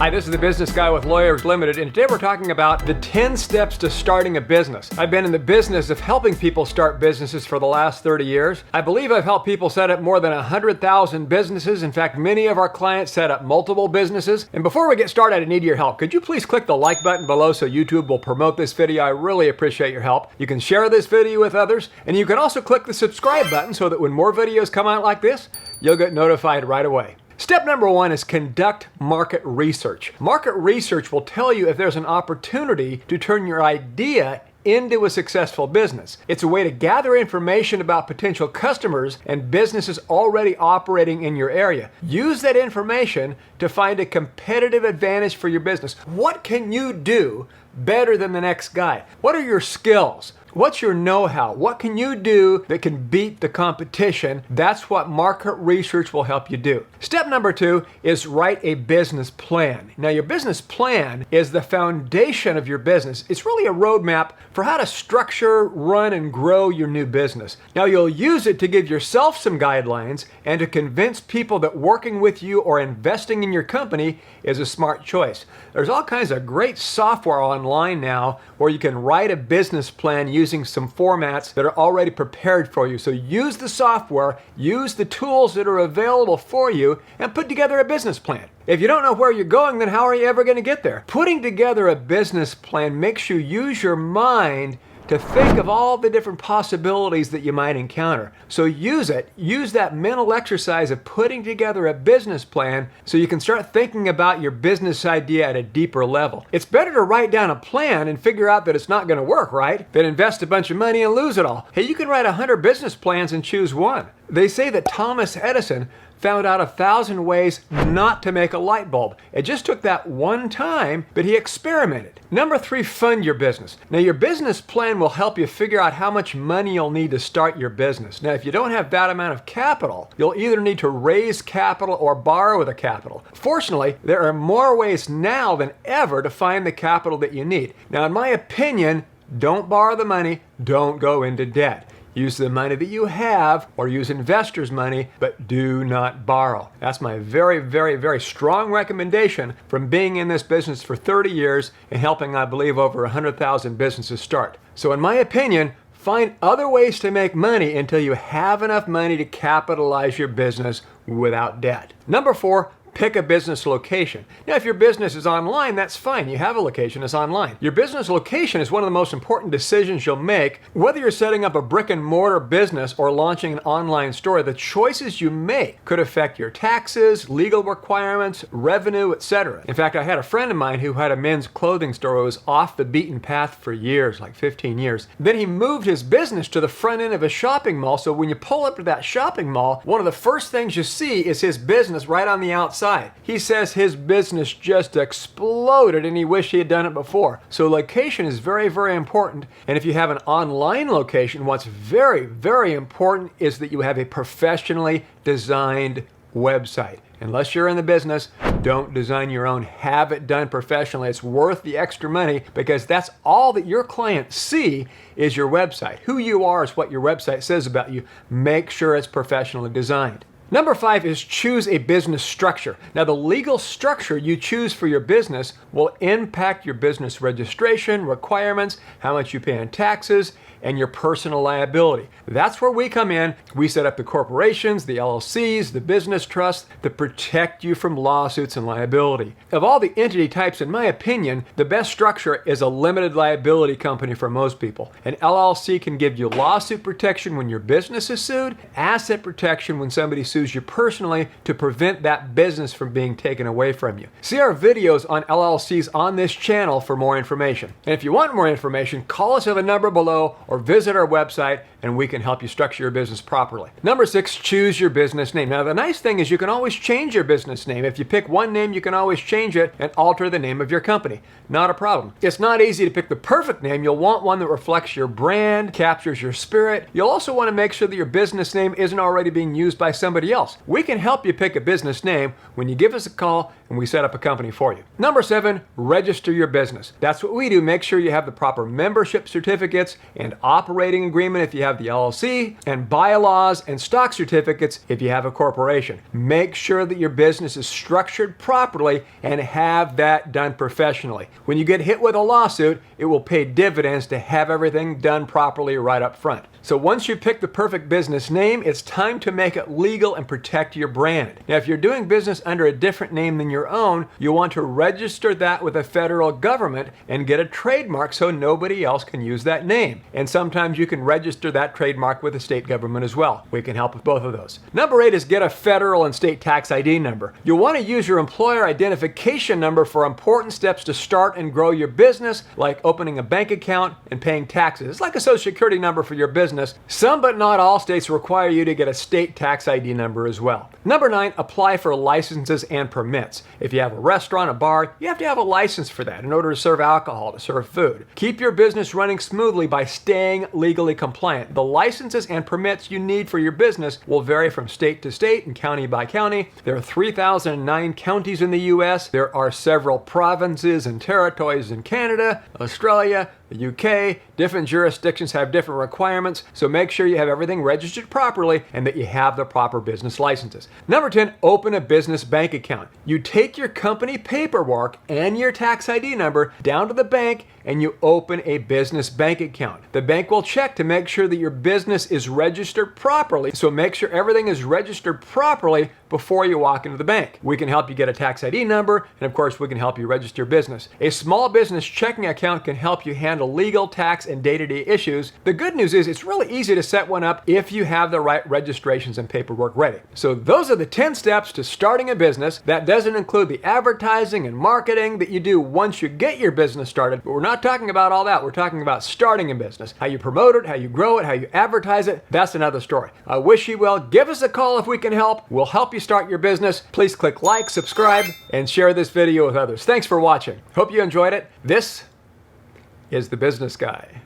Hi, this is the Business Guy with Lawyers Limited, and today we're talking about the 10 steps to starting a business. I've been in the business of helping people start businesses for the last 30 years. I believe I've helped people set up more than 100,000 businesses. In fact, many of our clients set up multiple businesses. And before we get started, I need your help. Could you please click the like button below so YouTube will promote this video? I really appreciate your help. You can share this video with others, and you can also click the subscribe button so that when more videos come out like this, you'll get notified right away. Step number one is conduct market research. Market research will tell you if there's an opportunity to turn your idea into a successful business. It's a way to gather information about potential customers and businesses already operating in your area. Use that information to find a competitive advantage for your business. What can you do better than the next guy? What are your skills? What's your know-how? What can you do that can beat the competition? That's what market research will help you do. Step number two is write a business plan. Now, your business plan is the foundation of your business. It's really a roadmap for how to structure, run, and grow your new business. Now, you'll use it to give yourself some guidelines and to convince people that working with you or investing in your company is a smart choice. There's all kinds of great software online now where you can write a business plan using some formats that are already prepared for you. So use the software, use the tools that are available for you, and put together a business plan. If you don't know where you're going, then how are you ever going to get there? Putting together a business plan makes you use your mind to think of all the different possibilities that you might encounter. So use it. Use that mental exercise of putting together a business plan so you can start thinking about your business idea at a deeper level. It's better to write down a plan and figure out that it's not going to work, right? Than invest a bunch of money and lose it all. Hey, you can write 100 business plans and choose one. They say that Thomas Edison found out 1,000 ways not to make a light bulb. It just took that one time, but he experimented. Number three, fund your business. Now, your business plan will help you figure out how much money you'll need to start your business. Now, if you don't have that amount of capital, you'll either need to raise capital or borrow the capital. Fortunately, there are more ways now than ever to find the capital that you need. Now, in my opinion, don't borrow the money, don't go into debt. Use the money that you have or use investors' money, but do not borrow. That's my very, very, very strong recommendation from being in this business for 30 years and helping, I believe, over 100,000 businesses start. So in my opinion, find other ways to make money until you have enough money to capitalize your business without debt. Number four, pick a business location. Now, if your business is online, that's fine. You have a location that's online. Your business location is one of the most important decisions you'll make. Whether you're setting up a brick and mortar business or launching an online store, the choices you make could affect your taxes, legal requirements, revenue, etc. In fact, I had a friend of mine who had a men's clothing store who was off the beaten path for years, like 15 years. Then he moved his business to the front end of a shopping mall. So when you pull up to that shopping mall, one of the first things you see is his business right on the outside. He says his business just exploded and he wished he had done it before. So location is very, very important. And if you have an online location, what's very, very important is that you have a professionally designed website. Unless you're in the business, don't design your own. Have it done professionally. It's worth the extra money because that's all that your clients see is your website. Who you are is what your website says about you. Make sure it's professionally designed. Number five is choose a business structure. Now, the legal structure you choose for your business will impact your business registration, requirements, how much you pay in taxes, and your personal liability. That's where we come in. We set up the corporations, the LLCs, the business trusts to protect you from lawsuits and liability. Of all the entity types, in my opinion, the best structure is a limited liability company for most people. An LLC can give you lawsuit protection when your business is sued, asset protection when somebody sues you personally to prevent that business from being taken away from you. See our videos on LLCs on this channel for more information. And if you want more information, call us at the number below or visit our website and we can help you structure your business properly. Number six, choose your business name. Now, the nice thing is you can always change your business name. If you pick one name, you can always change it and alter the name of your company. Not a problem. It's not easy to pick the perfect name. You'll want one that reflects your brand, captures your spirit. You'll also want to make sure that your business name isn't already being used by somebody somebody else. We can help you pick a business name when you give us a call and we set up a company for you. Number 7, register your business. That's what we do. Make sure you have the proper membership certificates and operating agreement if you have the LLC, and bylaws and stock certificates if you have a corporation. Make sure that your business is structured properly and have that done professionally. When you get hit with a lawsuit, it will pay dividends to have everything done properly right up front. So once you pick the perfect business name, it's time to make it legal and protect your brand. Now, if you're doing business under a different name than your own, you'll want to register that with the federal government and get a trademark so nobody else can use that name. And sometimes you can register that trademark with the state government as well. We can help with both of those. Number 8 is get a federal and state tax ID number. You'll want to use your employer identification number for important steps to start and grow your business, like opening a bank account and paying taxes. It's like a social security number for your business. Some but not all states require you to get a state tax ID number as well. Number 9, apply for licenses and permits. If you have a restaurant, a bar, you have to have a license for that in order to serve alcohol, to serve food. Keep your business running smoothly by staying legally compliant. The licenses and permits you need for your business will vary from state to state and county by county. There are 3,009 counties in the U.S. There are several provinces and territories in Canada, Australia, the UK. Different jurisdictions have different requirements, so make sure you have everything registered properly and that you have the proper business licenses. Number 10, open a business bank account. You take your company paperwork and your tax ID number down to the bank and you open a business bank account. The bank will check to make sure that your business is registered properly, so make sure everything is registered properly before you walk into the bank. We can help you get a tax ID number, and of course we can help you register your business. A small business checking account can help you handle legal, tax, and day-to-day issues. The good news is it's really easy to set one up if you have the right registrations and paperwork ready. So those are the 10 steps to starting a business. That doesn't include the advertising and marketing that you do once you get your business started, but we're not talking about all that. We're talking about starting a business. How you promote it, how you grow it, how you advertise it, that's another story. I wish you well. Give us a call if we can help. We'll help you start your business. Please click like, subscribe, and share this video with others. Thanks for watching. Hope you enjoyed it. This is The Business Guy.